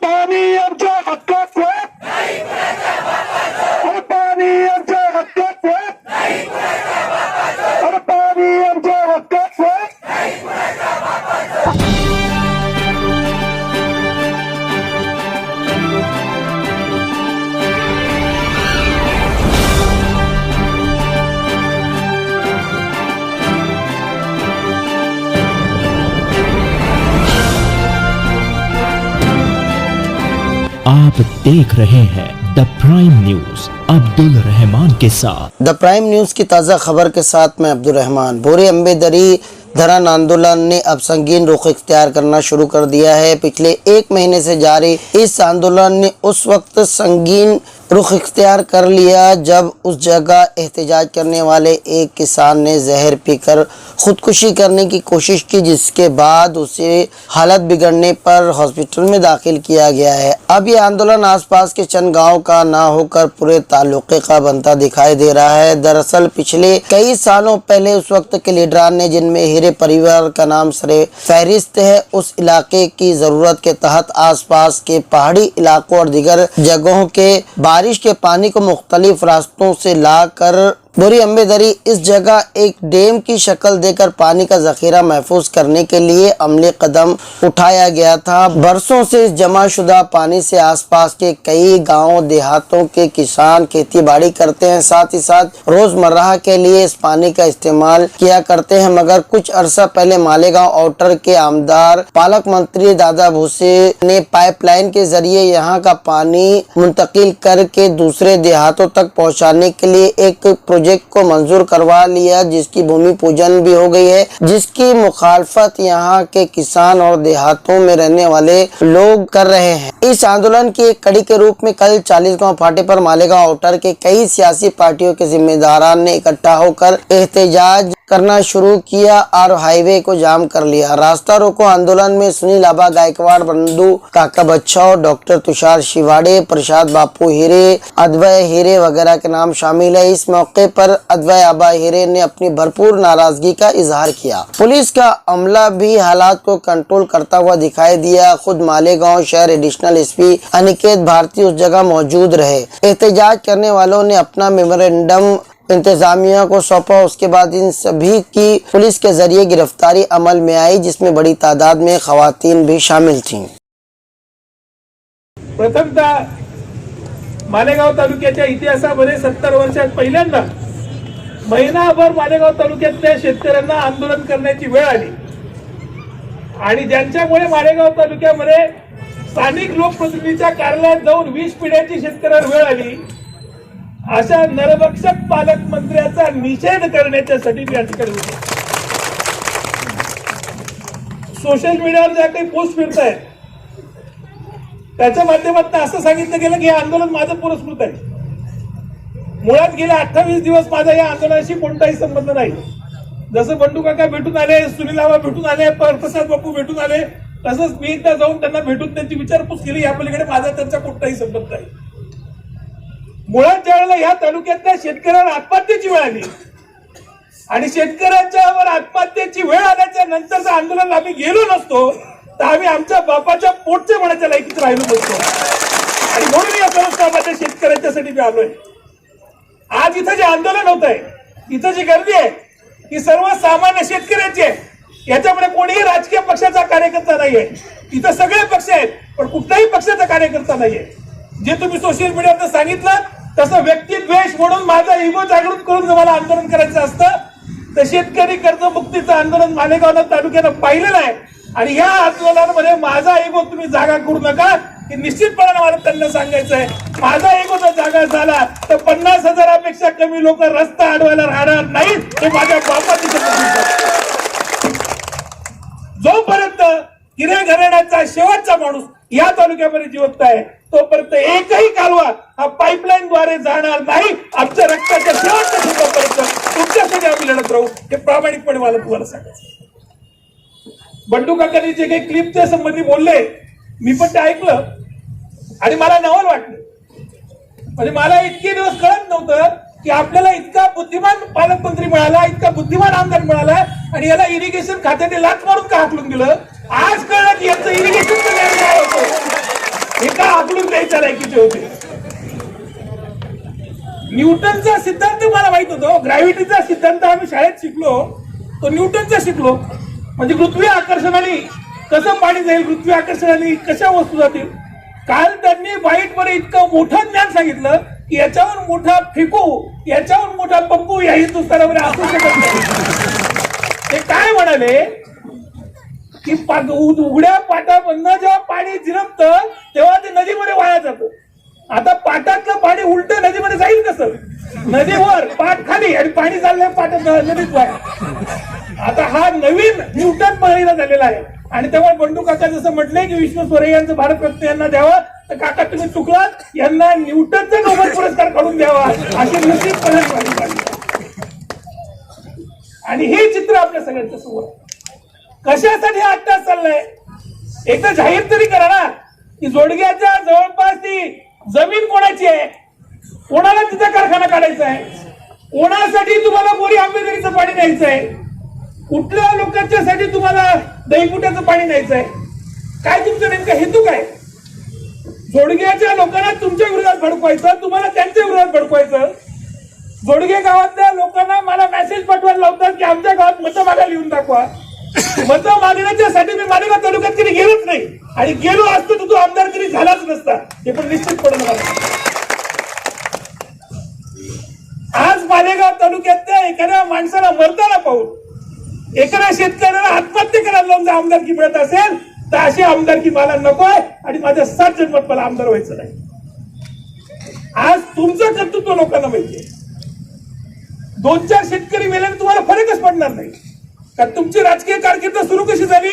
पाणी आमच्या हक्काचं अरे पाणी आमच्या हक्काचं अरे पाणी आमच्या हक्काचं आप देख रहे हैं the Prime News Abdul Rahman के साथ। द प्राइम न्यूज की ताज़ा खबर के साथ मैं अब्दुल रहमान। बोरी अम्बेदरी धरना आंदोलन ने अब संगीन रुख इख्तियार करना शुरू कर दिया है। पिछले एक महीने से जारी इस आंदोलन ने उस वक्त संगीन रुख इख्तियार कर लिया जब उस जगह एहतजाज करने वाले एक किसान ने जहर पीकर खुदकुशी करने की कोशिश की, जिसके बाद उसे हालत बिगड़ने पर हॉस्पिटल में दाखिल किया गया है। अब ये आंदोलन आसपास के चंद गाँव का ना होकर पूरे तालुके का बनता दिखाई दे रहा है। दरअसल पिछले कई सालों पहले उस वक्त के लीडरान ने, जिनमें हिरे परिवार का नाम सरे फहरिस्त है, उस इलाके की जरूरत के तहत आसपास के पहाड़ी इलाकों और दीगर जगहों के बारिश के पानी को मुख्तलिफ रास्तों से लाकर बोरी अम्बेदरी इस जगह एक डैम की शक्ल देकर पानी का जखीरा महफूज करने के लिए अमली कदम उठाया गया था। बरसों से इस जमाशुदा पानी से आसपास के कई गांवों देहातों के किसान खेती बाड़ी करते हैं, साथ ही साथ रोजमर्रा के लिए इस पानी का इस्तेमाल किया करते हैं। मगर कुछ अरसा पहले मालेगांव आउटर के आमदार पालक मंत्री दादा भूसे ने पाइपलाइन के जरिए यहाँ का पानी मुंतकिल करके दूसरे देहातों तक पहुँचाने के लिए एक प्रोजेक्ट को मंजूर करवा लिया, जिसकी भूमि पूजन भी हो गई है, जिसकी मुखालफत यहाँ के किसान और देहातों में रहने वाले लोग कर रहे हैं। इस आंदोलन की एक कड़ी के रूप में कल 40 गांव फाटे पर मालेगांव आउटर के कई सियासी पार्टियों के जिम्मेदारान ने इकट्ठा होकर एहतजाज करना शुरू किया और हाईवे को जाम कर लिया। रास्ता रोको आंदोलन में सुनील आबा गायकवाड़, बंधु काका बच्चाओ, डॉक्टर तुषार शिवाड़े, प्रसाद बापू हीरे, अद्वय हीरे वगैरह के नाम शामिल है। इस मौके पर अद्वय आबा हीरे ने अपनी भरपूर नाराजगी का इजहार किया। पुलिस का अमला भी हालात को कंट्रोल करता हुआ दिखाई दिया। खुद मालेगांव शहर एडिशनल एसपी अनिकेत भारती उस जगह मौजूद रहे। एहतजाज करने वालों ने अपना मेमोरेंडम इंतजामिया को सौंपा। उसके बाद इन सभी की पुलिस के जरिए गिरफ्तारी अमल में आई, जिसमें बड़ी तादाद में खवातीन भी शामिल थीं। प्रथमतः मालेगाव तालुक्याच्या इतिहासामध्ये 70 वर्षात पहिल्यांदा महिनाभर मालेगाव तालुक्यातल्या शेतकऱ्यांना आंदोलन करण्याची वेळ आली आणि ज्यांच्यामुळे मालेगाव तालुक्यामध्ये स्थानिक लोकप्रतिनिधीच्या कार्यालयात जाऊन 20 पिढ्याची शेतकऱ्यांवर वेळ आली, अशा नरभक्षक पालकमंत्र्याचा निषेध करण्यासाठी मी या ठिकाणी होतो। सोशल मीडियावर ज्या काही पोस्ट फिरत आहेत त्याच्या माध्यमातून असं सांगितलं गेलं की हे आंदोलन माझं पुरस्कृत आहे। मुळात गेले 28 दिवस माझा या आंदोलनाशी कोणताही संबंध नाही। जसं बंडू काका भेटून आले, सुनील आबा भेटून आले, प्रसाद बापू भेटून आले, तसंच मी एकदा जाऊन त्यांना भेटून त्यांची विचारपूस केली। या पलीकडे माझा त्यांचा कोणताही संबंध नाही। मुळात ज्यावेळेला या तालुक्यातल्या शेतकऱ्यांना आत्महत्येची वेळ आली आणि शेतकऱ्यांच्यावर आत्महत्येची वेळ आल्याच्या नंतरचं आंदोलन आम्ही गेलो नसतो तर आम्ही आमच्या बापाच्या पोटचे म्हणायच्या लायकीत राहिलो नसतो आणि म्हणून या संस्थानाच्या शेतकऱ्यांच्यासाठी मी आलोय। आज इथं जे आंदोलन होत आहे, इथं जी गर्दी आहे ही सर्वसामान्य शेतकऱ्यांची आहे। याच्यामध्ये कोणीही राजकीय पक्षाचा कार्यकर्ता नाहीये। इथं सगळे पक्ष आहेत पण कुठल्याही पक्षाचा कार्यकर्ता नाहीये। जे तुम्ही सोशल मीडियावर सांगितलं तसं व्यक्ती द्वेष म्हणून माझा इगो जागृत करून जर मला आंदोलन करायचं असतं तर शेतकरी कर्जमुक्तीचं आंदोलन मालेगाव तालुक्यानं पाहिलेलं आहे आणि या आंदोलनामध्ये माझा इगो तुम्ही जागा करू नका हे निश्चितपणे मला त्यांना सांगायचं आहे। माझा इगो जर जागा झाला तर 50,000पेक्षा कमी लोक रस्ता अडवायला राहणार नाहीत हे माझ्या बापाची शपथ आहे। जोपर्यंत हिरे घराण्याचा शेवटचा माणूस या तालुक्यामध्ये जिवंत आहे तोपर्यंत एकही कालवा हा पाईपलाईन द्वारे जाणार नाही। आमच्या रक्ताच्या शेवटच्या ठिकाणापर्यंत तुमच्यासाठी आम्ही लढत राहू हे प्रामाणिकपणे मला तुम्हाला सांगायचं। बंडू काकांनी जे काही क्लिपच्या संबंधी बोलले मी पण ते ऐकलं आणि मला नवल वाटलं। म्हणजे मला इतके दिवस कळत नव्हतं की आपल्याला इतका बुद्धिमान पालकमंत्री मिळाला, इतका बुद्धिमान आमदार मिळाला आणि याला इरिगेशन खात्याने लाच मारून का हाकलून दिलं। आज कळलं की याचं इरिगेशनचं निर्णय होतो। लायकीचे होते. न्यूटनचा सिद्धांत मला माहित होतो, ग्रॅव्हिटीचा सिद्धांत आम्ही शाळेत शिकलो, तो न्यूटनचा शिकलो. म्हणजे पृथ्वी आकर्षणाने कसं पाणी जाईल, पृथ्वी आकर्षणाने कशा वस्तू जातील. काल त्यांनी बाईटवर इतकं मोठं ज्ञान सांगितलं की याच्यावर मोठा फेकू, याच्यावर मोठा पंपू या हिंदुस्थानामध्ये असू शकत नाही. ते काय म्हणाले की उघड्या पाटामधनं जेव्हा पाणी झिरपतं तेव्हा ते नदीमध्ये वाया जातं. आता पाटातलं पाणी उलट नदीमध्ये जाईल कसं? नदीवर पाट खाली आणि पाणी चाललंय पाटात नदीत वाया. आता हा नवीन न्यूटन पहिला झालेला आहे. आणि तेव्हा बंडू काका जसं म्हटलंय की विश्वेश्वरय्यांचं भारतरत्न यांना द्यावा, तर काका तुम्ही चुकलात, यांना न्यूटनचा नोबेल पुरस्कार काढून द्यावा अशी निश्चितपणे मागणी काढली. आणि हे चित्र आपल्या सगळ्यांच्या समोर कशासाठी आत्ताच चाललंय? एकदा जाहीर तरी करा ना की जोडग्याच्या जवळपास ती जमीन कोणाची आहे, कोणाला तिचा कारखाना काढायचा आहे, कोणासाठी तुम्हाला बोरी आंबेदरीचं पाणी न्यायचं आहे, कुठल्या लोकांच्यासाठी तुम्हाला दहीपुट्याचं पाणी न्यायचं आहे, काय तुमचा नेमका हेतू काय? जोडग्याच्या लोकांना तुमच्या विरोधात भडकवायचं, तुम्हाला त्यांच्या विरोधात भडकवायचं. जोडगे गावातल्या लोकांना मला मेसेज पाठवायला लावतात की आमच्या गावात मतं मागायला लिहून दाखवा. मतं मागण्याच्यासाठी मी मालेगाव तालुक्यात कधी गेलोच नाही, आणि गेलो असतो तर तो आमदार कधी झालाच नसता, हे पण निश्चितपणे मला. आज मालेगाव तालुक्यातल्या एखाद्या माणसाला मरताना पाहून, एखाद्या शेतकऱ्याला आत्महत्या करायला लावून जर आमदारकी मिळत असेल तर अशी आमदारकी मला नकोय आणि माझ्या 7 जन्मात मला आमदार व्हायचं नाही. आज तुमचं कर्तृत्व लोकांना माहितीये. 2-4 शेतकरी मेल्याने तुम्हाला फरकच पडणार नाही. का तुमची राजकीय कारकीर्द सुरू कशी झाली?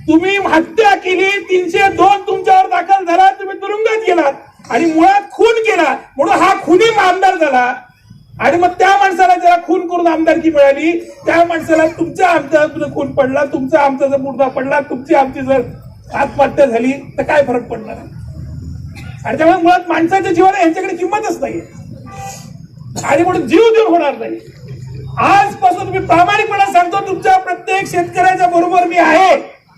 तुम्ही हत्या केली, 302 तुमच्यावर दाखल झाला, तुम्ही तुरुंगात गेलात आणि मुळात खून केला म्हणून हा खुनी आमदार झाला. आणि मग त्या माणसाला ज्याला खून करून आमदारकी मिळाली त्या माणसाला तुमच्या आमचा खून पडला, तुमचा आमचा जर मुर्दा पडला, तुमची आमची जर आत्महत्या झाली तर काय फरक पडणार? आणि त्यामुळे मुळात माणसाच्या जीवाला यांच्याकडे किंमतच नाही आणि म्हणून जीव देऊन होणार नाही. आजपासून मी प्रामाणिकपणे सांगतो, तुमच्या प्रत्येक शेतकऱ्याच्या बरोबर मी आहे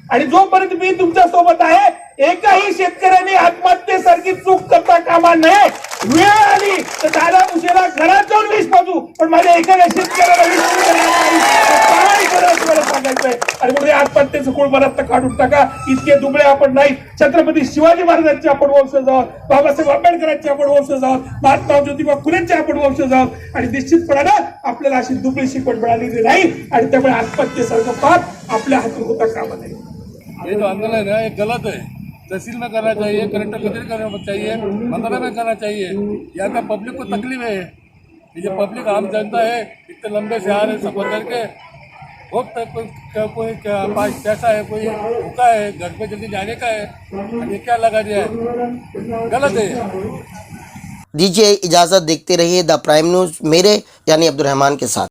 आणि जोपर्यंत मी तुमच्या सोबत आहे एकाही शेतकऱ्याने आत्महत्येसारखी चूक करता कामा नये. वेळ आली तर दादा मुशेला घरात जाऊन विष पाजू, पण माझ्या एखाद्या शेतकऱ्याला सांगायचंय. आणि म्हणून आत्महत्येचं कुळ बरात काढून टाका. इतके दुबळे आपण नाही. छत्रपती शिवाजी महाराजांचे आपण वंशज आहोत, बाबासाहेब आंबेडकरांचे आपण वंशज आहोत, महात्मा ज्योतिबा फुलेंचे आपण वंशज आहोत. आणि निश्चितपणानं आपल्याला अशी दुबळी शिकवण मिळालेली नाही आणि त्यामुळे आत्महत्येसारखं पाप आपल्या हातून होता कामा नये. ये जो आंदोलन है ये गलत है. तहसील में करना चाहिए, कलेक्टर कचहरी करना चाहिए, मंत्रालय में करना चाहिए. यहाँ पे पब्लिक को तकलीफ है. ये पब्लिक आम जनता है, इतने लंबे से आ रहे सफर करके, बहुत कोई पास पैसा है, कोई भूखा है, घर पे जल्दी जाने का है, ये क्या लगा दिया है, गलत है. दीजिए इजाजत, देखते रहिए द प्राइम न्यूज मेरे यानी अब्दुल रहमान के साथ.